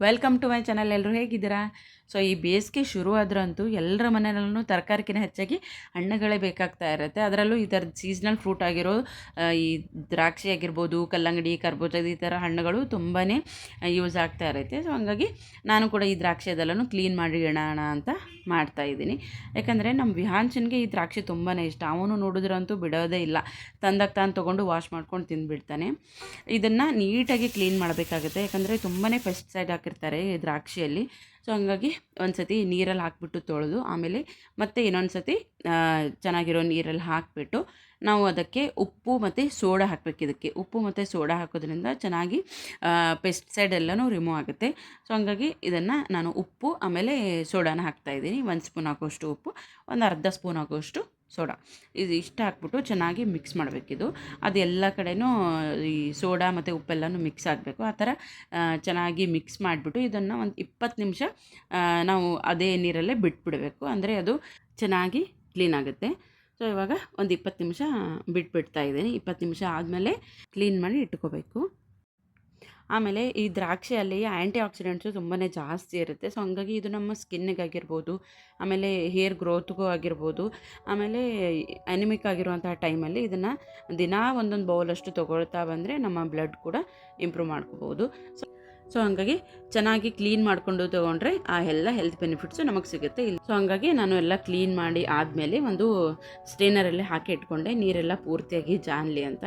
Welcome to my channel. ಎಲ್ಲರೂ ಹೇಗಿದ್ದೀರಾ? So ಈ ಬೇಸಿಗೆ ಶುರು ಆದ್ರಂತೂ ಎಲ್ಲರ ಮನೆಯಲ್ಲೂ ತರಕಾರಿಗಿಂತ ಹೆಚ್ಚಾಗಿ ಹಣ್ಣುಗಳೇ ಬೇಕಾಗ್ತಾ ಇರುತ್ತೆ. ಅದರಲ್ಲೂ ಈ ಥರದ ಸೀಸ್ನಲ್ ಫ್ರೂಟ್ ಆಗಿರೋ ಈ ದ್ರಾಕ್ಷಿ ಆಗಿರ್ಬೋದು, ಕಲ್ಲಂಗಡಿ, ಕರ್ಬೂಜ ಈ ಥರ ಹಣ್ಣುಗಳು ತುಂಬಾ ಯೂಸ್ ಆಗ್ತಾ ಇರುತ್ತೆ. ಸೊ ಹಂಗಾಗಿ ನಾನು ಕೂಡ ಈ ದ್ರಾಕ್ಷಿ ಅದೆಲ್ಲನೂ ಕ್ಲೀನ್ ಮಾಡಿ ಇಡೋಣ ಅಂತ ಮಾಡ್ತಾಯಿದ್ದೀನಿ. ಯಾಕಂದರೆ ನಮ್ಮ ವಿಹಾಂಚನ್ಗೆ ಈ ದ್ರಾಕ್ಷಿ ತುಂಬಾ ಇಷ್ಟ. ಅವನು ನೋಡಿದ್ರಂತೂ ಬಿಡೋದೇ ಇಲ್ಲ, ತಂದಾಗ ತಾನು ತೊಗೊಂಡು ವಾಶ್ ಮಾಡ್ಕೊಂಡು ತಿಂದುಬಿಡ್ತಾನೆ. ಇದನ್ನು ನೀಟಾಗಿ ಕ್ಲೀನ್ ಮಾಡಬೇಕಾಗುತ್ತೆ, ಯಾಕಂದರೆ ತುಂಬಾ ಪೆಸ್ಟಿಸೈಡ್ ಹಾಕಿರ್ತಾರೆ ಈ ದ್ರಾಕ್ಷಿಯಲ್ಲಿ. ಸೊ ಹಂಗಾಗಿ ಒಂದು ಸತಿ ನೀರಲ್ಲಿ ಹಾಕ್ಬಿಟ್ಟು ತೊಳೆದು ಆಮೇಲೆ ಮತ್ತೆ ಇನ್ನೊಂದು ಸತಿ ಚೆನ್ನಾಗಿರೋ ನೀರಲ್ಲಿ ಹಾಕಿಬಿಟ್ಟು ನಾವು ಅದಕ್ಕೆ ಉಪ್ಪು ಮತ್ತು ಸೋಡಾ ಹಾಕಬೇಕು. ಇದಕ್ಕೆ ಉಪ್ಪು ಮತ್ತು ಸೋಡಾ ಹಾಕೋದ್ರಿಂದ ಚೆನ್ನಾಗಿ ಪೆಸ್ಟಿಸೈಡ್ ಎಲ್ಲನೂ ರಿಮೂವ್ ಆಗುತ್ತೆ. ಸೊ ಹಂಗಾಗಿ ಇದನ್ನು ನಾನು ಉಪ್ಪು ಆಮೇಲೆ ಸೋಡಾನ ಹಾಕ್ತಾಯಿದ್ದೀನಿ. 1 ಸ್ಪೂನ್ ಆಗೋಷ್ಟು ಉಪ್ಪು, ಒಂದು ಅರ್ಧ ಸ್ಪೂನ್ ಆಗೋಷ್ಟು ಸೋಡಾ, ಇದು ಇಷ್ಟ ಹಾಕ್ಬಿಟ್ಟು ಚೆನ್ನಾಗಿ ಮಿಕ್ಸ್ ಮಾಡಬೇಕಿದು. ಅದು ಎಲ್ಲ ಕಡೆನೂ ಈ ಸೋಡಾ ಮತ್ತು ಉಪ್ಪೆಲ್ಲನೂ ಮಿಕ್ಸ್ ಆಗಬೇಕು. ಆ ಥರ ಚೆನ್ನಾಗಿ ಮಿಕ್ಸ್ ಮಾಡಿಬಿಟ್ಟು ಇದನ್ನು ಒಂದು 20 ನಿಮಿಷ ನಾವು ಅದೇ ನೀರಲ್ಲೇ ಬಿಟ್ಬಿಡಬೇಕು. ಅಂದರೆ ಅದು ಚೆನ್ನಾಗಿ ಕ್ಲೀನ್ ಆಗುತ್ತೆ. ಸೊ ಇವಾಗ ಒಂದು 20 ನಿಮಿಷ ಬಿಟ್ಬಿಡ್ತಾ ಇದ್ದೀನಿ. 20 ನಿಮಿಷ ಆದಮೇಲೆ ಕ್ಲೀನ್ ಮಾಡಿ ಇಟ್ಕೋಬೇಕು. ಆಮೇಲೆ ಈ ದ್ರಾಕ್ಷಿಯಲ್ಲಿ ಆ್ಯಂಟಿ ಆಕ್ಸಿಡೆಂಟ್ಸು ತುಂಬಾ ಜಾಸ್ತಿ ಇರುತ್ತೆ. ಸೊ ಹಂಗಾಗಿ ಇದು ನಮ್ಮ ಸ್ಕಿನ್ನಿಗಾಗಿರ್ಬೋದು, ಆಮೇಲೆ ಹೇರ್ ಗ್ರೋತ್ಗೂ ಆಗಿರ್ಬೋದು, ಆಮೇಲೆ ಅನಿಮಿಕ್ ಆಗಿರುವಂತಹ ಟೈಮಲ್ಲಿ ಇದನ್ನು ದಿನಾ ಒಂದೊಂದು ಬೌಲಷ್ಟು ತೊಗೊಳ್ತಾ ಬಂದರೆ ನಮ್ಮ ಬ್ಲಡ್ ಕೂಡ ಇಂಪ್ರೂವ್ ಮಾಡ್ಕೋಬೋದು. ಸೊ ಹಂಗಾಗಿ ಚೆನ್ನಾಗಿ ಕ್ಲೀನ್ ಮಾಡಿಕೊಂಡು ತೊಗೊಂಡ್ರೆ ಆ ಎಲ್ಲ ಹೆಲ್ತ್ ಬೆನಿಫಿಟ್ಸು ನಮಗೆ ಸಿಗುತ್ತೆ. ಸೊ ಹಂಗಾಗಿ ನಾನು ಎಲ್ಲ ಕ್ಲೀನ್ ಮಾಡಿ ಆದಮೇಲೆ ಒಂದು ಸ್ಟ್ರೈನರಲ್ಲಿ ಹಾಕಿ ಇಟ್ಕೊಂಡೆ, ನೀರೆಲ್ಲ ಪೂರ್ತಿಯಾಗಿ ಜಾನ್ಲಿ ಅಂತ.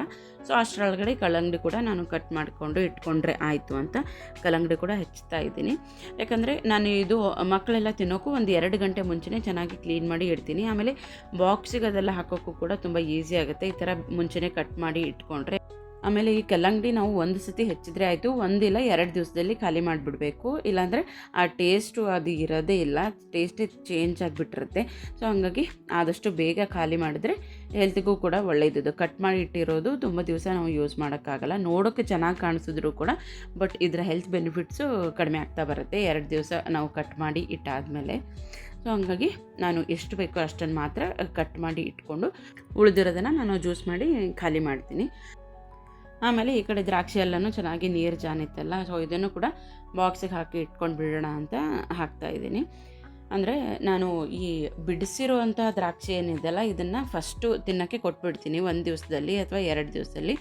ಸೊ ಅಷ್ಟರೊಳಗಡೆ ಕಲ್ಲಂಗಡಿ ಕೂಡ ನಾನು ಕಟ್ ಮಾಡಿಕೊಂಡು ಇಟ್ಕೊಂಡ್ರೆ ಆಯಿತು ಅಂತ ಕಲ್ಲಂಗಡಿ ಕೂಡ ಹೆಚ್ಚುತ್ತಾ ಇದ್ದೀನಿ. ಯಾಕಂದರೆ ನಾನು ಇದು ಮಕ್ಕಳೆಲ್ಲ ತಿನ್ನೋಕ್ಕೂ ಒಂದು 2 ಗಂಟೆ ಮುಂಚೆನೇ ಚೆನ್ನಾಗಿ ಕ್ಲೀನ್ ಮಾಡಿ ಇಡ್ತೀನಿ. ಆಮೇಲೆ ಬಾಕ್ಸಿಗೆ ಅದೆಲ್ಲ ಹಾಕೋಕ್ಕೂ ಕೂಡ ತುಂಬ ಈಸಿ ಆಗುತ್ತೆ ಈ ಥರ ಮುಂಚೆನೇ ಕಟ್ ಮಾಡಿ ಇಟ್ಕೊಂಡ್ರೆ. ಆಮೇಲೆ ಈ ಕಲ್ಲಂಗಡಿ ನಾವು ಒಂದು ಸತಿ ಹೆಚ್ಚಿದ್ರೆ ಆಯಿತು, 1 ಇಲ್ಲ 2 ದಿವಸದಲ್ಲಿ ಖಾಲಿ ಮಾಡಿಬಿಡ್ಬೇಕು. ಇಲ್ಲಾಂದರೆ ಆ ಟೇಸ್ಟು ಅದು ಇರೋದೇ ಇಲ್ಲ, ಟೇಸ್ಟೇ ಚೇಂಜ್ ಆಗಿಬಿಟ್ಟಿರುತ್ತೆ. ಸೊ ಹಂಗಾಗಿ ಆದಷ್ಟು ಬೇಗ ಖಾಲಿ ಮಾಡಿದ್ರೆ ಹೆಲ್ತಿಗೂ ಕೂಡ ಒಳ್ಳೆಯದು. ಕಟ್ ಮಾಡಿ ಇಟ್ಟಿರೋದು ತುಂಬ ದಿವಸ ನಾವು ಯೂಸ್ ಮಾಡೋಕ್ಕಾಗಲ್ಲ. ನೋಡೋಕ್ಕೆ ಚೆನ್ನಾಗಿ ಕಾಣಿಸಿದ್ರು ಕೂಡ ಬಟ್ ಇದರ ಹೆಲ್ತ್ ಬೆನಿಫಿಟ್ಸು ಕಡಿಮೆ ಆಗ್ತಾ ಬರುತ್ತೆ 2 ದಿವಸ ನಾವು ಕಟ್ ಮಾಡಿ ಇಟ್ಟಾದಮೇಲೆ. ಸೊ ಹಂಗಾಗಿ ನಾನು ಎಷ್ಟು ಬೇಕೋ ಅಷ್ಟನ್ನು ಮಾತ್ರ ಕಟ್ ಮಾಡಿ ಇಟ್ಕೊಂಡು ಉಳಿದಿರೋದನ್ನು ನಾನು ಜ್ಯೂಸ್ ಮಾಡಿ ಖಾಲಿ ಮಾಡ್ತೀನಿ. ಆಮೇಲೆ ಈ ಕಡೆ ದ್ರಾಕ್ಷಿ ಎಲ್ಲನೂ ಚೆನ್ನಾಗಿ ನೀರು ಜಾನಿತ್ತಲ್ಲ, ಸೊ ಇದನ್ನು ಕೂಡ ಬಾಕ್ಸಿಗೆ ಹಾಕಿ ಇಟ್ಕೊಂಡು ಬಿಡೋಣ ಅಂತ ಹಾಕ್ತಾಯಿದ್ದೀನಿ. ಅಂದರೆ ನಾನು ಈ ಬಿಡಿಸಿರುವಂಥ ದ್ರಾಕ್ಷಿ ಏನಿದೆಯಲ್ಲ ಇದನ್ನು ಫಸ್ಟು ತಿನ್ನೋಕ್ಕೆ ಕೊಟ್ಬಿಡ್ತೀನಿ 1 ದಿವಸದಲ್ಲಿ ಅಥವಾ 2 ದಿವಸದಲ್ಲಿ.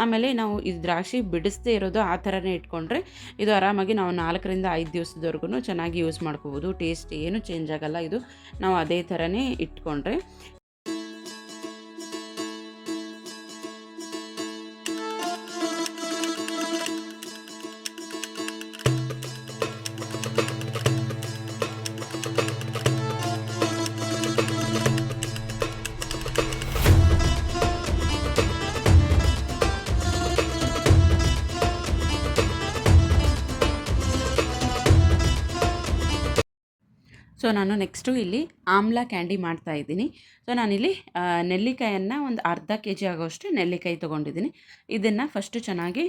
ಆಮೇಲೆ ನಾವು ಈ ದ್ರಾಕ್ಷಿ ಬಿಡಿಸದೇ ಇರೋದು ಆ ಥರನೇ ಇಟ್ಕೊಂಡ್ರೆ ಇದು ಆರಾಮಾಗಿ ನಾವು 4 ರಿಂದ 5 ದಿವಸದವರೆಗೂ ಚೆನ್ನಾಗಿ ಯೂಸ್ ಮಾಡ್ಕೋಬೋದು. ಟೇಸ್ಟ್ ಏನು ಚೇಂಜ್ ಆಗೋಲ್ಲ ಇದು ನಾವು ಅದೇ ಥರನೇ ಇಟ್ಕೊಂಡ್ರೆ. ಸೊ ನಾನು ನೆಕ್ಸ್ಟು ಇಲ್ಲಿ ಆಮ್ಲ ಕ್ಯಾಂಡಿ ಮಾಡ್ತಾಯಿದ್ದೀನಿ. ಸೊ ನಾನಿಲ್ಲಿ ನೆಲ್ಲಿಕಾಯನ್ನು ಒಂದು ಅರ್ಧ kg ಆಗೋಷ್ಟು ನೆಲ್ಲಿಕಾಯಿ ತೊಗೊಂಡಿದ್ದೀನಿ. ಇದನ್ನು ಫಸ್ಟು ಚೆನ್ನಾಗಿ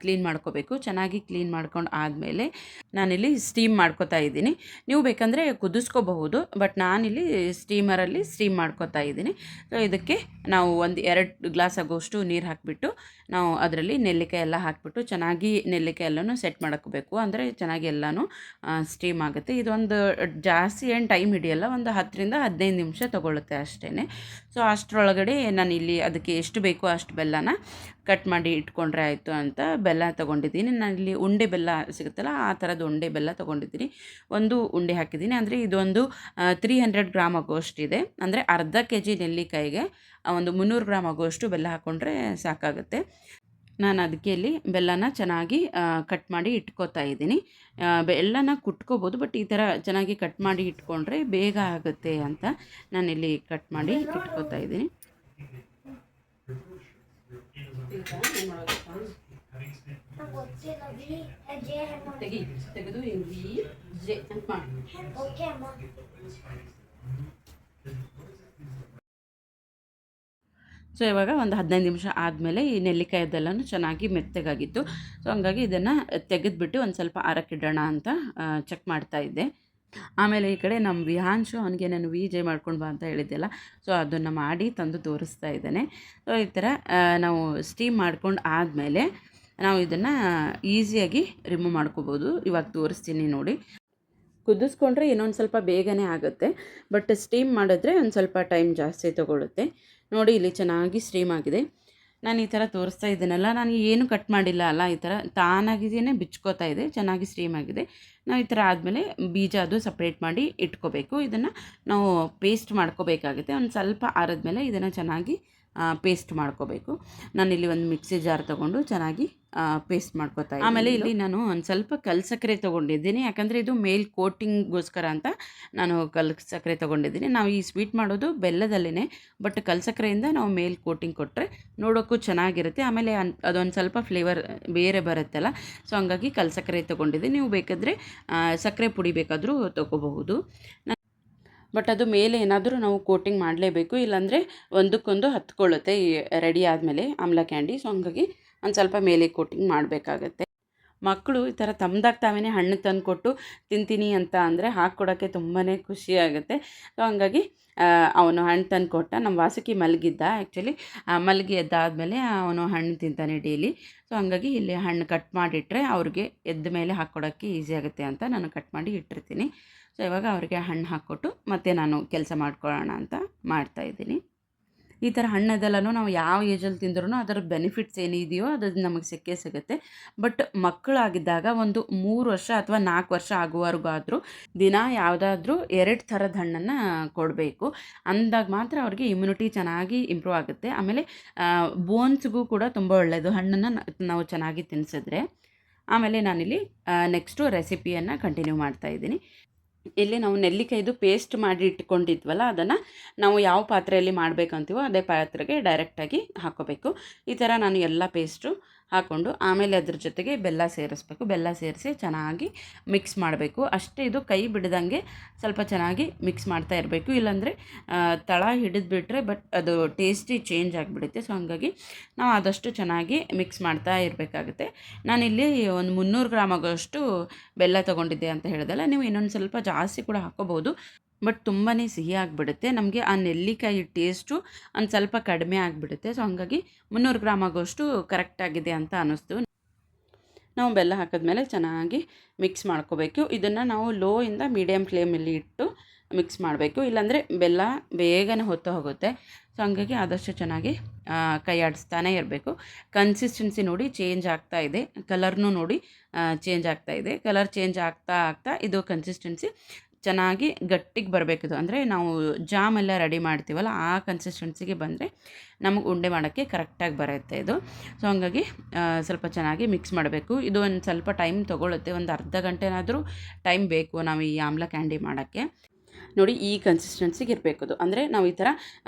ಕ್ಲೀನ್ ಮಾಡ್ಕೋಬೇಕು. ಚೆನ್ನಾಗಿ ಕ್ಲೀನ್ ಮಾಡ್ಕೊಂಡು ಆದಮೇಲೆ ನಾನಿಲ್ಲಿ ಸ್ಟೀಮ್ ಮಾಡ್ಕೋತಾ ಇದ್ದೀನಿ. ನೀವು ಬೇಕಂದರೆ ಕುದಿಸ್ಕೋಬಹುದು, ಬಟ್ ನಾನಿಲ್ಲಿ ಸ್ಟೀಮರಲ್ಲಿ ಸ್ಟೀಮ್ ಮಾಡ್ಕೋತಾ ಇದ್ದೀನಿ. ಸೊ ಇದಕ್ಕೆ ನಾವು ಒಂದು 2 ಗ್ಲಾಸ್ ಆಗೋಷ್ಟು ನೀರು ಹಾಕಿಬಿಟ್ಟು ನಾವು ಅದರಲ್ಲಿ ನೆಲ್ಲಿಕಾಯಿ ಎಲ್ಲ ಹಾಕಿಬಿಟ್ಟು ಚೆನ್ನಾಗಿ ನೆಲ್ಲಿಕಾಯಿ ಎಲ್ಲನೂ ಸೆಟ್ ಮಾಡ್ಕೋಬೇಕು. ಅಂದರೆ ಚೆನ್ನಾಗಿ ಎಲ್ಲನೂ ಸ್ಟೀಮ್ ಆಗುತ್ತೆ. ಇದೊಂದು ಜಾಸ್ತಿ ಏನು ಟೈಮ್ ಹಿಡಿಯಲ್ಲ, ಒಂದು 10 ರಿಂದ 15 ನಿಮಿಷ ತೊಗೊಳುತ್ತೆ ಅಷ್ಟೇ. ಸೊ ಅಷ್ಟರೊಳಗಡೆ ನಾನು ಇಲ್ಲಿ ಅದಕ್ಕೆ ಎಷ್ಟು ಬೇಕೋ ಅಷ್ಟು ಬೆಲ್ಲನ ಕಟ್ ಮಾಡಿ ಇಟ್ಕೊಂಡ್ರೆ ಆಯಿತು ಅಂತ ಬೆಲ್ಲ ತೊಗೊಂಡಿದ್ದೀನಿ. ನಾನಿಲ್ಲಿ ಉಂಡೆ ಬೆಲ್ಲ ಸಿಗುತ್ತಲ್ಲ ಆ ಥರದ ಉಂಡೆ ಬೆಲ್ಲ ತೊಗೊಂಡಿದ್ದೀನಿ. ಒಂದು ಉಂಡೆ ಹಾಕಿದ್ದೀನಿ. ಅಂದರೆ ಇದೊಂದು 300 ಗ್ರಾಮ್ ಆಗೋಷ್ಟಿದೆ. ಅಂದರೆ ಅರ್ಧ kg ನೆಲ್ಲಿಕಾಯಿಗೆ ಒಂದು 300 ಗ್ರಾಮ್ ಆಗೋಷ್ಟು ಬೆಲ್ಲ ಹಾಕ್ಕೊಂಡ್ರೆ ಸಾಕಾಗುತ್ತೆ. ನಾನು ಅದಕ್ಕೆ ಇಲ್ಲಿ ಬೆಲ್ಲನ ಚೆನ್ನಾಗಿ ಕಟ್ ಮಾಡಿ ಇಟ್ಕೋತಾ ಇದ್ದೀನಿ. ಬೆಲ್ಲನ ಕುಟ್ಕೋಬೋದು, ಬಟ್ ಈ ಥರ ಚೆನ್ನಾಗಿ ಕಟ್ ಮಾಡಿ ಇಟ್ಕೊಂಡ್ರೆ ಬೇಗ ಆಗುತ್ತೆ ಅಂತ ನಾನಿಲ್ಲಿ ಕಟ್ ಮಾಡಿ ಇಟ್ಕೋತಾ ಇದ್ದೀನಿ. ತೆಗೆದು ಸೊ ಇವಾಗ ಒಂದು 15 ನಿಮಿಷ ಆದಮೇಲೆ ಈ ನೆಲ್ಲಿಕಾಯದೆಲ್ಲನೂ ಚೆನ್ನಾಗಿ ಮೆತ್ತಗಾಗಿತ್ತು. ಸೊ ಹಂಗಾಗಿ ಇದನ್ನು ತೆಗೆದುಬಿಟ್ಟು ಒಂದು ಸ್ವಲ್ಪ ಆರಕ್ಕಿಡೋಣ ಅಂತ ಚೆಕ್ ಮಾಡ್ತಾಯಿದ್ದೆ. ಆಮೇಲೆ ಈ ಕಡೆ ನಮ್ಮ ವಿಹಾಂಶು ಅವನಿಗೆ ನಾನು ಜೆ ಮಾಡ್ಕೊಂಡು ಬಾ ಅಂತ ಹೇಳಿದ್ದೆಲ್ಲ, ಸೊ ಅದನ್ನು ಮಾಡಿ ತಂದು ತೋರಿಸ್ತಾ ಇದ್ದಾನೆ. ಸೊ ಈ ಥರ ನಾವು ಸ್ಟೀಮ್ ಮಾಡ್ಕೊಂಡು ಆದಮೇಲೆ ನಾವು ಇದನ್ನು ಈಸಿಯಾಗಿ ರಿಮೂವ್ ಮಾಡ್ಕೋಬೋದು. ಇವಾಗ ತೋರಿಸ್ತೀನಿ ನೋಡಿ. ಕುದಿಸ್ಕೊಂಡ್ರೆ ಇನ್ನೊಂದು ಸ್ವಲ್ಪ ಬೇಗನೆ ಆಗುತ್ತೆ, ಬಟ್ ಸ್ಟೀಮ್ ಮಾಡಿದ್ರೆ ಒಂದು ಸ್ವಲ್ಪ ಟೈಮ್ ಜಾಸ್ತಿ ತೊಗೊಳುತ್ತೆ. ನೋಡಿ ಇಲ್ಲಿ ಚೆನ್ನಾಗಿ ಸ್ಟೀಮ್ ಆಗಿದೆ. ನಾನು ಈ ಥರ ತೋರಿಸ್ತಾ ಇದ್ದೀನಲ್ಲ, ನಾನು ಏನು ಕಟ್ ಮಾಡಿಲ್ಲ ಅಲ್ಲ, ಈ ಥರ ತಾನಾಗಿಯೇ ಬಿಚ್ಕೋತಾ ಇದೆ, ಚೆನ್ನಾಗಿ ಸ್ಟೀಮ್ ಆಗಿದೆ. ನಾವು ಈ ಥರ ಆದಮೇಲೆ ಬೀಜ ಅದು ಸಪ್ರೇಟ್ ಮಾಡಿ ಇಟ್ಕೋಬೇಕು. ಇದನ್ನು ನಾವು ಪೇಸ್ಟ್ ಮಾಡ್ಕೋಬೇಕಾಗುತ್ತೆ. ಒಂದು ಸ್ವಲ್ಪ ಆರಿದ್ಮೇಲೆ ಇದನ್ನು ಚೆನ್ನಾಗಿ ಪೇಸ್ಟ್ ಮಾಡ್ಕೋಬೇಕು. ನಾನಿಲ್ಲಿ ಒಂದು ಮಿಕ್ಸಿ ಜಾರ್ ತೊಗೊಂಡು ಚೆನ್ನಾಗಿ ಪೇಸ್ಟ್ ಮಾಡ್ಕೋತಾ ಇದ್ದೀನಿ. ಆಮೇಲೆ ಇಲ್ಲಿ ನಾನು ಒಂದು ಸ್ವಲ್ಪ ಕಲ್ಸಕ್ಕರೆ ತೊಗೊಂಡಿದ್ದೀನಿ, ಯಾಕಂದರೆ ಇದು ಮೇಲ್ ಕೋಟಿಂಗ್ಗೋಸ್ಕರ ಅಂತ ನಾನು ಕಲ್ಸಕ್ಕರೆ ತೊಗೊಂಡಿದ್ದೀನಿ. ನಾವು ಈ ಸ್ವೀಟ್ ಮಾಡೋದು ಬೆಲ್ಲದಲ್ಲೇ, ಬಟ್ ಕಲ್ಸಕ್ಕರೆಯಿಂದ ನಾವು ಮೇಲ್ ಕೋಟಿಂಗ್ ಕೊಟ್ಟರೆ ನೋಡೋಕ್ಕೂ ಚೆನ್ನಾಗಿರುತ್ತೆ. ಆಮೇಲೆ ಅದೊಂದು ಸ್ವಲ್ಪ ಫ್ಲೇವರ್ ಬೇರೆ ಬರುತ್ತಲ್ಲ, ಸೊ ಹಂಗಾಗಿ ಕಲ್ಸಕ್ಕರೆ ತೊಗೊಂಡಿದ್ದೀನಿ. ನೀವು ಬೇಕಾದರೆ ಸಕ್ಕರೆ ಪುಡಿ ಬೇಕಾದರೂ ತೊಗೋಬಹುದು. ಬಟ್ ಅದು ಮೇಲೆ ಏನಾದರೂ ನಾವು ಕೋಟಿಂಗ್ ಮಾಡಲೇಬೇಕು, ಇಲ್ಲಾಂದರೆ ಒಂದಕ್ಕೊಂದು ಹತ್ಕೊಳ್ಳುತ್ತೆ ರೆಡಿ ಆದಮೇಲೆ ಆಮ್ಲ ಕ್ಯಾಂಡಿ. ಸೊ ಹಂಗಾಗಿ ಒಂದು ಸ್ವಲ್ಪ ಮೇಲೆ ಕೋಟಿಂಗ್ ಮಾಡಬೇಕಾಗತ್ತೆ. ಮಕ್ಕಳು ಈ ಥರ ತಮ್ಮದಾಗಿ ತಾವೇ ಹಣ್ಣು ತಂದು ಕೊಟ್ಟು ತಿಂತೀನಿ ಅಂತ ಅಂದರೆ ಹಾಕ್ಕೊಡೋಕ್ಕೆ ತುಂಬಾ ಖುಷಿಯಾಗುತ್ತೆ. ಸೊ ಹಂಗಾಗಿ ಅವನು ಹಣ್ಣು ತಂದು ಕೊಟ್ಟ. ನಮ್ಮ ವಾಸುಕಿ ಮಲಗಿದ್ದ, ಆ್ಯಕ್ಚುಲಿ ಮಲಗಿ ಎದ್ದಾದಮೇಲೆ ಅವನು ಹಣ್ಣು ತಿಂತಾನೆ ಡೈಲಿ. ಸೊ ಹಂಗಾಗಿ ಇಲ್ಲಿ ಹಣ್ಣು ಕಟ್ ಮಾಡಿಟ್ರೆ ಅವ್ರಿಗೆ ಎದ್ದ ಮೇಲೆ ಹಾಕ್ಕೊಡೋಕ್ಕೆ ಈಸಿ ಆಗುತ್ತೆ ಅಂತ ನಾನು ಕಟ್ ಮಾಡಿ ಇಟ್ಟಿರ್ತೀನಿ. ಸೊ ಇವಾಗ ಅವರಿಗೆ ಹಣ್ಣು ಹಾಕ್ಕೊಟ್ಟು ಮತ್ತೆ ನಾನು ಕೆಲಸ ಮಾಡ್ಕೊಳ್ಳೋಣ ಅಂತ ಮಾಡ್ತಾಯಿದ್ದೀನಿ. ಈ ಥರ ಹಣ್ಣದೆಲ್ಲನೂ ನಾವು ಯಾವ ಏಜಲ್ಲಿ ತಿಂದ್ರೂ ಅದರ ಬೆನಿಫಿಟ್ಸ್ ಏನಿದೆಯೋ ಅದು ನಮಗೆ ಸಿಕ್ಕೇ ಸಿಗುತ್ತೆ. ಬಟ್ ಮಕ್ಕಳಾಗಿದ್ದಾಗ ಒಂದು 3 ವರ್ಷ ಅಥವಾ 4 ವರ್ಷ ಆಗುವವರೆಗಾದರೂ ದಿನ ಯಾವುದಾದ್ರೂ 2 ಥರದ ಹಣ್ಣನ್ನು ಕೊಡಬೇಕು. ಅಂದಾಗ ಮಾತ್ರ ಅವ್ರಿಗೆ ಇಮ್ಯುನಿಟಿ ಚೆನ್ನಾಗಿ ಇಂಪ್ರೂವ್ ಆಗುತ್ತೆ. ಆಮೇಲೆ ಬೋನ್ಸ್ಗೂ ಕೂಡ ತುಂಬ ಒಳ್ಳೆಯದು ಹಣ್ಣನ್ನು ನಾವು ಚೆನ್ನಾಗಿ ತಿನ್ನಿಸಿದ್ರೆ. ಆಮೇಲೆ ನಾನಿಲ್ಲಿ ನೆಕ್ಸ್ಟು ರೆಸಿಪಿಯನ್ನು ಕಂಟಿನ್ಯೂ ಮಾಡ್ತಾಯಿದ್ದೀನಿ. ಇಲ್ಲಿ ನಾವು ನೆಲ್ಲಿಕಾಯ್ದು ಪೇಸ್ಟ್ ಮಾಡಿ ಇಟ್ಕೊಂಡಿದ್ವಲ್ಲ, ಅದನ್ನು ನಾವು ಯಾವ ಪಾತ್ರೆಯಲ್ಲಿ ಮಾಡಬೇಕಂತೀವೋ ಅದೇ ಪಾತ್ರೆಗೆ ಡೈರೆಕ್ಟಾಗಿ ಹಾಕ್ಕೋಬೇಕು. ಈ ಥರ ನಾನು ಎಲ್ಲ ಪೇಸ್ಟು ಹಾಕ್ಕೊಂಡು ಆಮೇಲೆ ಅದ್ರ ಜೊತೆಗೆ ಬೆಲ್ಲ ಸೇರಿಸ್ಬೇಕು. ಬೆಲ್ಲ ಸೇರಿಸಿ ಚೆನ್ನಾಗಿ ಮಿಕ್ಸ್ ಮಾಡಬೇಕು. ಅಷ್ಟೇ, ಇದು ಕೈ ಬಿಡ್ದಂಗೆ ಸ್ವಲ್ಪ ಚೆನ್ನಾಗಿ ಮಿಕ್ಸ್ ಮಾಡ್ತಾ ಇರಬೇಕು, ಇಲ್ಲಾಂದರೆ ತಳ ಹಿಡಿದ್ಬಿಟ್ರೆ ಬಟ್ ಅದು ಟೇಸ್ಟಿ ಚೇಂಜ್ ಆಗಿಬಿಡುತ್ತೆ. ಸೊ ಹಂಗಾಗಿ ನಾವು ಆದಷ್ಟು ಚೆನ್ನಾಗಿ ಮಿಕ್ಸ್ ಮಾಡ್ತಾ ಇರಬೇಕಾಗುತ್ತೆ. ನಾನಿಲ್ಲಿ ಒಂದು 300 ಗ್ರಾಮ್ ಆಗೋಷ್ಟು ಬೆಲ್ಲ ತೊಗೊಂಡಿದ್ದೆ ಅಂತ ಹೇಳಿದೆಲ್ಲ, ನೀವು ಇನ್ನೊಂದು ಸ್ವಲ್ಪ ಜಾಸ್ತಿ ಕೂಡ ಹಾಕ್ಕೋಬೋದು. ಬಟ್ ತುಂಬಾ ಸಿಹಿ ಆಗಿಬಿಡುತ್ತೆ, ನಮಗೆ ಆ ನೆಲ್ಲಿಕಾಯಿ ಟೇಸ್ಟು ಒಂದು ಸ್ವಲ್ಪ ಕಡಿಮೆ ಆಗಿಬಿಡುತ್ತೆ. ಸೊ ಹಂಗಾಗಿ 300 ಗ್ರಾಮ್ ಆಗೋಷ್ಟು ಕರೆಕ್ಟಾಗಿದೆ ಅಂತ ಅನ್ನಿಸ್ತು. ನಾವು ಬೆಲ್ಲ ಹಾಕಿದ್ಮೇಲೆ ಚೆನ್ನಾಗಿ ಮಿಕ್ಸ್ ಮಾಡ್ಕೋಬೇಕು. ಇದನ್ನು ನಾವು ಲೋ ಇಂದ ಮೀಡಿಯಮ್ ಫ್ಲೇಮಲ್ಲಿ ಇಟ್ಟು ಮಿಕ್ಸ್ ಮಾಡಬೇಕು, ಇಲ್ಲಾಂದರೆ ಬೆಲ್ಲ ಬೇಗನೆ ಹೊತ್ತು ಹೋಗುತ್ತೆ. ಸೊ ಹಂಗಾಗಿ ಆದಷ್ಟು ಚೆನ್ನಾಗಿ ಕೈ ಆಡಿಸ್ತಾನೆ ಇರಬೇಕು. ಕನ್ಸಿಸ್ಟೆನ್ಸಿ ನೋಡಿ ಚೇಂಜ್ ಆಗ್ತಾ ಇದೆ, ಕಲರ್ನೂ ನೋಡಿ ಚೇಂಜ್ ಆಗ್ತಾ ಇದೆ. ಕಲರ್ ಚೇಂಜ್ ಆಗ್ತಾ ಆಗ್ತಾ ಇದು ಕನ್ಸಿಸ್ಟೆನ್ಸಿ ಚೆನ್ನಾಗಿ ಗಟ್ಟಿಗೆ ಬರಬೇಕಿದು, ಅಂದರೆ ನಾವು ಜಾಮ್ ಎಲ್ಲ ರೆಡಿ ಮಾಡ್ತೀವಲ್ಲ ಆ ಕನ್ಸಿಸ್ಟೆನ್ಸಿಗೆ ಬಂದರೆ ನಮಗೆ ಉಂಡೆ ಮಾಡೋಕ್ಕೆ ಕರೆಕ್ಟಾಗಿ ಬರುತ್ತೆ ಇದು. ಸೊ ಹಂಗಾಗಿ ಸ್ವಲ್ಪ ಚೆನ್ನಾಗಿ ಮಿಕ್ಸ್ ಮಾಡಬೇಕು. ಇದು ಒಂದು ಸ್ವಲ್ಪ ಟೈಮ್ ತೊಗೊಳುತ್ತೆ, ಒಂದು ಅರ್ಧ ಗಂಟೆನಾದರೂ ಟೈಮ್ ಬೇಕು ನಾವು ಈ ಆಮ್ಲ ಕ್ಯಾಂಡಿ ಮಾಡೋಕ್ಕೆ. ನೋಡಿ ಈ ಕನ್ಸಿಸ್ಟೆನ್ಸಿಗೆ ಇರಬೇಕು ಅದು, ಅಂದರೆ ನಾವು ಈ ಥರ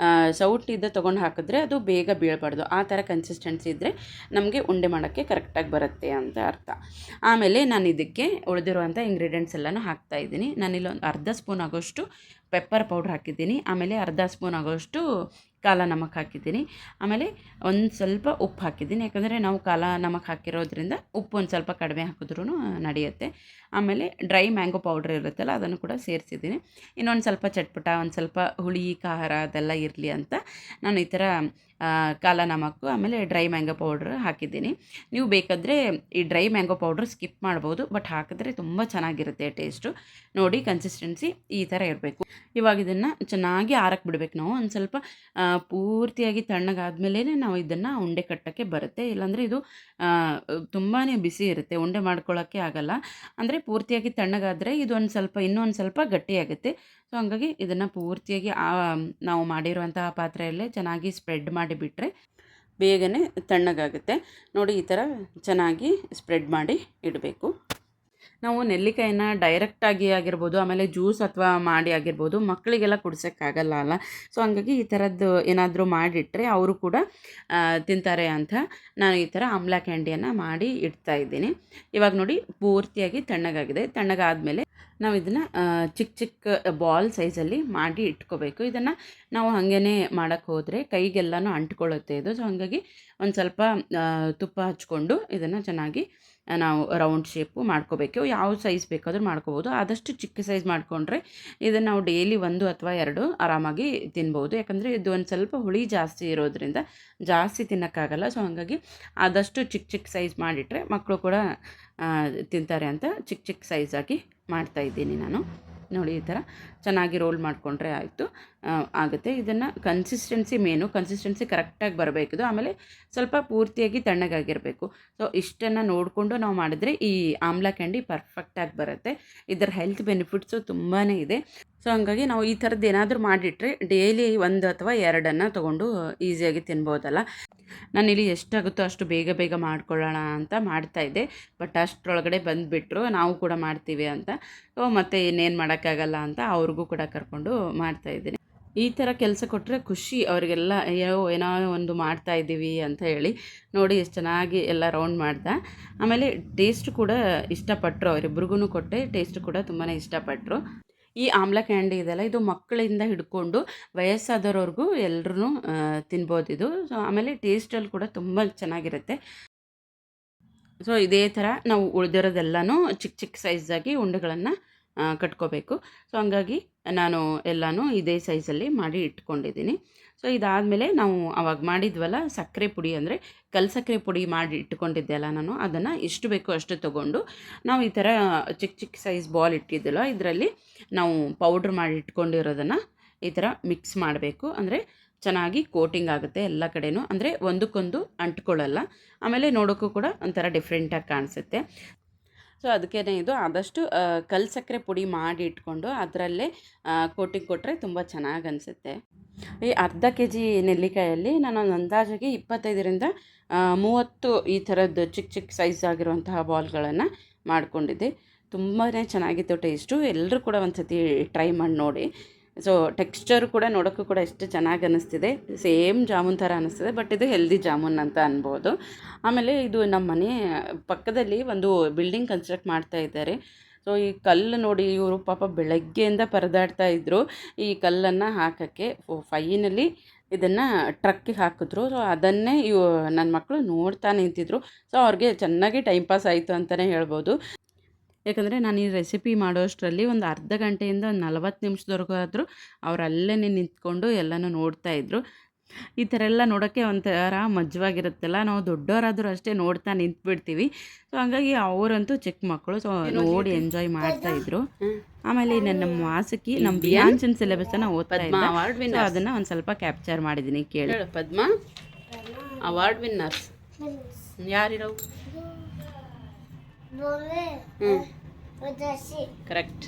ಸೌಟಿದ್ದ ತೊಗೊಂಡು ಹಾಕಿದ್ರೆ ಅದು ಬೇಗ ಬೀಳಬಾರ್ದು. ಆ ಥರ ಕನ್ಸಿಸ್ಟೆನ್ಸಿ ಇದ್ದರೆ ನಮಗೆ ಉಂಡೆ ಮಾಡೋಕ್ಕೆ ಕರೆಕ್ಟಾಗಿ ಬರುತ್ತೆ ಅಂತ ಅರ್ಥ. ಆಮೇಲೆ ನಾನು ಇದಕ್ಕೆ ಉಳಿದಿರುವಂಥ ಇಂಗ್ರೀಡಿಯೆಂಟ್ಸ್ ಎಲ್ಲನೂ ಹಾಕ್ತಾಯಿದ್ದೀನಿ. ನಾನಿಲ್ಲಿ ಒಂದು ಅರ್ಧ ಸ್ಪೂನ್ ಆಗೋಷ್ಟು ಪೆಪ್ಪರ್ ಪೌಡ್ರ್ ಹಾಕಿದ್ದೀನಿ. ಆಮೇಲೆ ಅರ್ಧ ಸ್ಪೂನ್ ಆಗೋಷ್ಟು ಕಾಲ ನಮಕ್ ಹಾಕಿದ್ದೀನಿ. ಆಮೇಲೆ ಒಂದು ಸ್ವಲ್ಪ ಉಪ್ಪು ಹಾಕಿದ್ದೀನಿ, ಯಾಕಂದರೆ ನಾವು ಕಾಲ ನಮಕ್ ಹಾಕಿರೋದ್ರಿಂದ ಉಪ್ಪು ಒಂದು ಸ್ವಲ್ಪ ಕಡಿಮೆ ಹಾಕಿದ್ರೂ ನಡೆಯುತ್ತೆ. ಆಮೇಲೆ ಡ್ರೈ ಮ್ಯಾಂಗೋ ಪೌಡ್ರ್ ಇರುತ್ತಲ್ಲ ಅದನ್ನು ಕೂಡ ಸೇರಿಸಿದ್ದೀನಿ. ಇನ್ನೊಂದು ಸ್ವಲ್ಪ ಚಟ್ಪಟ, ಒಂದು ಸ್ವಲ್ಪ ಹುಳಿ ಖಾರ ಅದೆಲ್ಲ ಇರಲಿ ಅಂತ ನಾನು ಈ ಥರ ಕಾಲ ನಮಕ್ಕು ಆಮೇಲೆ ಡ್ರೈ ಮ್ಯಾಂಗೋ ಪೌಡ್ರ್ ಹಾಕಿದ್ದೀನಿ. ನೀವು ಬೇಕಾದರೆ ಈ ಡ್ರೈ ಮ್ಯಾಂಗೋ ಪೌಡ್ರ್ ಸ್ಕಿಪ್ ಮಾಡ್ಬೋದು, ಬಟ್ ಹಾಕಿದ್ರೆ ತುಂಬ ಚೆನ್ನಾಗಿರುತ್ತೆ ಟೇಸ್ಟು. ನೋಡಿ ಕನ್ಸಿಸ್ಟೆನ್ಸಿ ಈ ಥರ ಇರಬೇಕು. ಇವಾಗ ಇದನ್ನು ಚೆನ್ನಾಗಿ ಆರಕ್ಕೆ ಬಿಡಬೇಕು ನಾವು. ಒಂದು ಸ್ವಲ್ಪ ಪೂರ್ತಿಯಾಗಿ ತಣ್ಣಗಾದ್ಮೇಲೆ ನಾವು ಇದನ್ನು ಉಂಡೆ ಕಟ್ಟೋಕ್ಕೆ ಬರುತ್ತೆ, ಇಲ್ಲಾಂದರೆ ಇದು ತುಂಬಾ ಬಿಸಿ ಇರುತ್ತೆ, ಉಂಡೆ ಮಾಡ್ಕೊಳ್ಳೋಕ್ಕೆ ಆಗಲ್ಲ. ಅಂದರೆ ಪೂರ್ತಿಯಾಗಿ ತಣ್ಣಗಾದರೆ ಇದು ಒಂದು ಸ್ವಲ್ಪ ಇನ್ನೊಂದು ಸ್ವಲ್ಪ ಗಟ್ಟಿಯಾಗುತ್ತೆ. ಸೊ ಹಂಗಾಗಿ ಇದನ್ನು ಪೂರ್ತಿಯಾಗಿ ನಾವು ಮಾಡಿರುವಂತಹ ಪಾತ್ರೆಯಲ್ಲೇ ಚೆನ್ನಾಗಿ ಸ್ಪ್ರೆಡ್ ಮಾಡಿಬಿಟ್ರೆ ಬೇಗನೆ ತಣ್ಣಗಾಗುತ್ತೆ. ನೋಡಿ ಈ ಥರ ಚೆನ್ನಾಗಿ ಸ್ಪ್ರೆಡ್ ಮಾಡಿ ಇಡಬೇಕು. ನಾವು ನೆಲ್ಲಿಕಾಯಿನ ಡೈರೆಕ್ಟಾಗಿ ಆಗಿರ್ಬೋದು, ಆಮೇಲೆ ಜ್ಯೂಸ್ ಅಥವಾ ಮಾಡಿ ಆಗಿರ್ಬೋದು, ಮಕ್ಕಳಿಗೆಲ್ಲ ಕುಡ್ಸೋಕ್ಕಾಗಲ್ಲ ಅಲ್ಲ. ಸೊ ಹಂಗಾಗಿ ಈ ಥರದ್ದು ಏನಾದರೂ ಮಾಡಿಟ್ರೆ ಅವರು ಕೂಡ ತಿಂತಾರೆ ಅಂತ ನಾನು ಈ ಥರ ಆಮ್ಲ ಕ್ಯಾಂಡಿಯನ್ನು ಮಾಡಿ ಇಡ್ತಾಯಿದ್ದೀನಿ. ಇವಾಗ ನೋಡಿ ಪೂರ್ತಿಯಾಗಿ ತಣ್ಣಗಾಗಿದೆ. ತಣ್ಣಗಾದಮೇಲೆ ನಾವು ಇದನ್ನು ಚಿಕ್ಕ ಚಿಕ್ಕ ಬಾಲ್ ಸೈಜಲ್ಲಿ ಮಾಡಿ ಇಟ್ಕೋಬೇಕು. ಇದನ್ನು ನಾವು ಹಾಗೇ ಮಾಡೋಕ್ಕೆ ಹೋದರೆ ಕೈಗೆಲ್ಲನೂ ಅಂಟ್ಕೊಳ್ಳುತ್ತೆ ಇದು. ಸೊ ಹಾಗಾಗಿ ಒಂದು ಸ್ವಲ್ಪ ತುಪ್ಪ ಹಚ್ಕೊಂಡು ಇದನ್ನು ಚೆನ್ನಾಗಿ ನಾವು ರೌಂಡ್ ಶೇಪು ಮಾಡ್ಕೋಬೇಕು. ಯಾವ ಸೈಜ್ ಬೇಕಾದರೂ ಮಾಡ್ಕೋಬೋದು. ಆದಷ್ಟು ಚಿಕ್ಕ ಸೈಜ್ ಮಾಡಿಕೊಂಡ್ರೆ ಇದನ್ನು ನಾವು ಡೈಲಿ 1 ಅಥವಾ 2 ಆರಾಮಾಗಿ ತಿನ್ಬೋದು. ಯಾಕಂದರೆ ಇದು ಒಂದು ಸ್ವಲ್ಪ ಹುಳಿ ಜಾಸ್ತಿ ಇರೋದ್ರಿಂದ ಜಾಸ್ತಿ ತಿನ್ನೋಕ್ಕಾಗಲ್ಲ. ಸೊ ಹಾಗಾಗಿ ಆದಷ್ಟು ಚಿಕ್ಕ ಸೈಜ್ ಮಾಡಿಟ್ರೆ ಮಕ್ಕಳು ಕೂಡ ತಿಂತಾರೆ ಅಂತ ಚಿಕ್ಕ ಸೈಜಾಗಿ ಮಾಡ್ತಾಯಿದ್ದೀನಿ ನಾನು. ನೋಡಿ ಈ ಥರ ಚೆನ್ನಾಗಿ ರೋಲ್ ಮಾಡಿಕೊಂಡ್ರೆ ಆಯಿತು ಆಗುತ್ತೆ. ಇದನ್ನು ಕನ್ಸಿಸ್ಟೆನ್ಸಿ ಕರೆಕ್ಟಾಗಿ ಬರಬೇಕಿದು. ಆಮೇಲೆ ಸ್ವಲ್ಪ ಪೂರ್ತಿಯಾಗಿ ತಣ್ಣಗಾಗಿರಬೇಕು. ಸೊ ಇಷ್ಟನ್ನು ನೋಡಿಕೊಂಡು ನಾವು ಮಾಡಿದ್ರೆ ಈ ಆಮ್ಲಾ ಕ್ಯಾಂಡಿ ಪರ್ಫೆಕ್ಟಾಗಿ ಬರುತ್ತೆ. ಇದರ ಹೆಲ್ತ್ ಬೆನಿಫಿಟ್ಸು ತುಂಬಾ ಇದೆ. ಸೊ ಹಾಗಾಗಿ ನಾವು ಈ ಥರದ್ದು ಏನಾದರೂ ಮಾಡಿಟ್ರೆ ಡೈಲಿ 1 ಅಥವಾ 2 ತೊಗೊಂಡು ಈಸಿಯಾಗಿ ತಿನ್ಬೋದಲ್ಲ. ನಾನಿಲ್ಲಿ ಎಷ್ಟಾಗುತ್ತೋ ಅಷ್ಟು ಬೇಗ ಮಾಡ್ಕೊಳ್ಳೋಣ ಅಂತ ಮಾಡ್ತಾಯಿದ್ದೆ. ಬಟ್ ಅಷ್ಟರೊಳಗಡೆ ಬಂದುಬಿಟ್ರು ನಾವು ಕೂಡ ಮಾಡ್ತೀವಿ ಅಂತ. ಮತ್ತು ಇನ್ನೇನು ಮಾಡೋಕ್ಕಾಗಲ್ಲ ಅಂತ ಅವ್ರಿಗೂ ಕೂಡ ಕರ್ಕೊಂಡು ಮಾಡ್ತಾಯಿದ್ದೀನಿ. ಈ ಥರ ಕೆಲಸ ಕೊಟ್ಟರೆ ಖುಷಿ ಅವರಿಗೆಲ್ಲ. ಏನೋ ಒಂದು ಮಾಡ್ತಾಯಿದ್ದೀವಿ ಅಂತ ಹೇಳಿ. ನೋಡಿ ಎಷ್ಟು ಚೆನ್ನಾಗಿ ಎಲ್ಲ ರೌಂಡ್ ಮಾಡ್ದೆ. ಆಮೇಲೆ ಟೇಸ್ಟ್ ಕೂಡ ಇಷ್ಟಪಟ್ಟರು. ಅವರಿಬ್ರಿಗೂ ಕೊಟ್ಟೆ, ಟೇಸ್ಟ್ ಕೂಡ ತುಂಬಾ ಇಷ್ಟಪಟ್ಟರು. ಈ ಆಮ್ಲಾ ಕ್ಯಾಂಡಿ ಇದೆಲ್ಲ ಇದು ಮಕ್ಕಳಿಂದ ಹಿಡ್ಕೊಂಡು ವಯಸ್ಸಾದವ್ರವ್ರಿಗೂ ಎಲ್ಲರೂ ತಿನ್ಬೋದು ಇದು. ಸೊ ಆಮೇಲೆ ಟೇಸ್ಟಲ್ಲಿ ಕೂಡ ತುಂಬ ಚೆನ್ನಾಗಿರುತ್ತೆ. ಸೊ ಇದೇ ಥರ ನಾವು ಉಳಿದಿರೋದೆಲ್ಲನೂ ಚಿಕ್ಕ ಸೈಜಾಗಿ ಉಂಡೆಗಳನ್ನು ಕಟ್ಕೋಬೇಕು. ಸೊ ಹಂಗಾಗಿ ನಾನು ಎಲ್ಲನೂ ಇದೇ ಸೈಜಲ್ಲಿ ಮಾಡಿ ಇಟ್ಕೊಂಡಿದ್ದೀನಿ. ಸೊ ಇದಾದಮೇಲೆ ನಾವು ಆವಾಗ ಮಾಡಿದ್ವಲ್ಲ ಸಕ್ಕರೆ ಪುಡಿ, ಅಂದರೆ ಸಕ್ಕರೆ ಪುಡಿ ಮಾಡಿ ಇಟ್ಕೊಂಡಿದ್ದೆ ಅಲ್ಲ ನಾನು, ಅದನ್ನು ಎಷ್ಟು ಬೇಕೋ ಅಷ್ಟು ತೊಗೊಂಡು ನಾವು ಈ ಥರ ಚಿಕ್ಕ ಸೈಜ್ ಬಾಲ್ ಇಟ್ಟಿದ್ದಲ್ಲ ಇದರಲ್ಲಿ ನಾವು ಪೌಡ್ರ್ ಮಾಡಿ ಇಟ್ಕೊಂಡಿರೋದನ್ನು ಈ ಥರ ಮಿಕ್ಸ್ ಮಾಡಬೇಕು. ಅಂದರೆ ಚೆನ್ನಾಗಿ ಕೋಟಿಂಗ್ ಆಗುತ್ತೆ ಎಲ್ಲ ಕಡೆನೂ, ಅಂದರೆ ಒಂದಕ್ಕೊಂದು ಅಂಟ್ಕೊಳ್ಳಲ್ಲ. ಆಮೇಲೆ ನೋಡೋಕ್ಕೂ ಕೂಡ ಒಂಥರ ಡಿಫ್ರೆಂಟಾಗಿ ಕಾಣಿಸುತ್ತೆ. ಸೊ ಅದಕ್ಕೇ ಇದು ಆದಷ್ಟು ಸಕ್ಕರೆ ಪುಡಿ ಮಾಡಿ ಇಟ್ಕೊಂಡು ಅದರಲ್ಲೇ ಕೋಟಿಂಗ್ ಕೊಟ್ಟರೆ ತುಂಬ ಚೆನ್ನಾಗಿ ಅನಿಸುತ್ತೆ. ಈ ಅರ್ಧ kg ನೆಲ್ಲಿಕಾಯಲ್ಲಿ ನಾನು ಅಂದಾಜಿಗೆ 25ರಿಂದ 30 ಈ ಥರದ್ದು ಚಿಕ್ಕ ಸೈಜ್ ಆಗಿರುವಂತಹ ಬಾಲ್ಗಳನ್ನು ಮಾಡಿಕೊಂಡಿದ್ದೆ. ತುಂಬಾ ಚೆನ್ನಾಗಿತ್ತು ಟೇಸ್ಟು. ಎಲ್ಲರೂ ಕೂಡ ಒಂದು ಸತಿ ಟ್ರೈ ಮಾಡಿ ನೋಡಿ. ಸೊ ಟೆಕ್ಸ್ಚರು ಕೂಡ ನೋಡೋಕ್ಕೂ ಕೂಡ ಎಷ್ಟು ಚೆನ್ನಾಗಿ ಅನ್ನಿಸ್ತಿದೆ. ಸೇಮ್ ಜಾಮೂನ್ ಥರ ಅನ್ನಿಸ್ತಿದೆ, ಬಟ್ ಇದು ಹೆಲ್ದಿ ಜಾಮೂನ್ ಅಂತ ಅನ್ಬೋದು. ಆಮೇಲೆ ಇದು ನಮ್ಮ ಮನೆ ಪಕ್ಕದಲ್ಲಿ ಒಂದು ಬಿಲ್ಡಿಂಗ್ ಕನ್ಸ್ಟ್ರಕ್ಟ್ ಮಾಡ್ತಾ ಇದ್ದಾರೆ. ಸೊ ಈ ಕಲ್ಲು ನೋಡಿ ಇವರು ಪಾಪ ಬೆಳಗ್ಗೆಯಿಂದ ಪರದಾಡ್ತಾ ಇದ್ದರು ಈ ಕಲ್ಲನ್ನು ಹಾಕೋಕ್ಕೆ. ಫೈನಲಿ ಇದನ್ನು ಟ್ರಕ್ಕಿಗೆ ಹಾಕಿದ್ರು. ಸೊ ಅದನ್ನೇ ನನ್ನ ಮಕ್ಕಳು ನೋಡ್ತಾ ನಿಂತಿದ್ರು. ಸೊ ಅವ್ರಿಗೆ ಚೆನ್ನಾಗಿ ಟೈಮ್ ಪಾಸ್ ಆಯಿತು ಅಂತಲೇ ಹೇಳ್ಬೋದು. ಯಾಕಂದರೆ ನಾನು ಈ ರೆಸಿಪಿ ಮಾಡೋಷ್ಟರಲ್ಲಿ ಒಂದು ಅರ್ಧ ಗಂಟೆಯಿಂದ ಒಂದು 40 ನಿಮಿಷದವರೆಗೂ ಆದರೂ ಅವ್ರು ಅಲ್ಲೇ ನಿಂತ್ಕೊಂಡು ಎಲ್ಲನೂ ನೋಡ್ತಾಯಿದ್ರು. ಈ ಥರ ಎಲ್ಲ ನೋಡೋಕ್ಕೆ ಒಂಥರ ಮಜವಾಗಿರುತ್ತಲ್ಲ. ನಾವು ದೊಡ್ಡವರಾದರೂ ಅಷ್ಟೇ ನೋಡ್ತಾ ನಿಂತ್ಬಿಡ್ತೀವಿ. ಸೊ ಹಾಗಾಗಿ ಅವರಂತೂ ಚಿಕ್ಕ ಮಕ್ಕಳು. ಸೊ ನೋಡಿ ಎಂಜಾಯ್ ಮಾಡ್ತಾಯಿದ್ರು. ಆಮೇಲೆ ನನ್ನ ಮಾಸಕ್ಕೆ ನಮ್ಮ ಬಿಯಾನ್ಸನ್ ಸಿಲೆಬಸ್ಸನ್ನು ಓದ್ತಾ ಇದ್ದೆ. ಸೊ ಅದನ್ನು ಒಂದು ಸ್ವಲ್ಪ ಕ್ಯಾಪ್ಚರ್ ಮಾಡಿದ್ದೀನಿ, ಕೇಳಿ. ಪದ್ಮ ಅವಾರ್ಡ್ ವಿನ್ನರ್ಸ್ ಯಾರಿರೋ? ಕರೆಕ್ಟ್.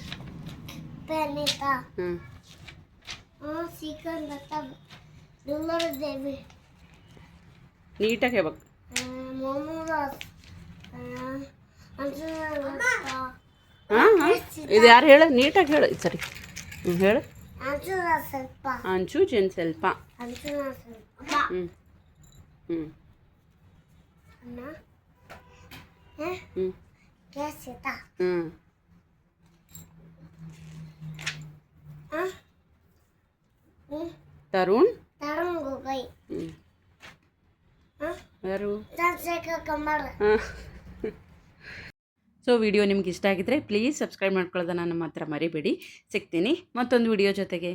ನೀಟಾಗಿ ಹೇಳ್ಬೇಕು. ಇದು ಯಾರು ಹೇಳು, ನೀಟಾಗಿ ಹೇಳು. ಸರಿ ಹೇಳು. ಅಂಚು ಜನ್ ಸ್ವಲ್ಪ. ತರುಣ್ ಗೊಗೋಯ್. ಯಾರು? ಸೊ ವಿಡಿಯೋ ನಿಮ್ಗೆ ಇಷ್ಟ ಆಗಿದ್ರೆ ಪ್ಲೀಸ್ ಸಬ್ಸ್ಕ್ರೈಬ್ ಮಾಡ್ಕೊಳ್ಳೋದನ್ನು ನಮ್ಮ ಹತ್ರ ಮರಿಬೇಡಿ. ಸಿಗ್ತೀನಿ ಮತ್ತೊಂದು ವಿಡಿಯೋ ಜೊತೆಗೆ.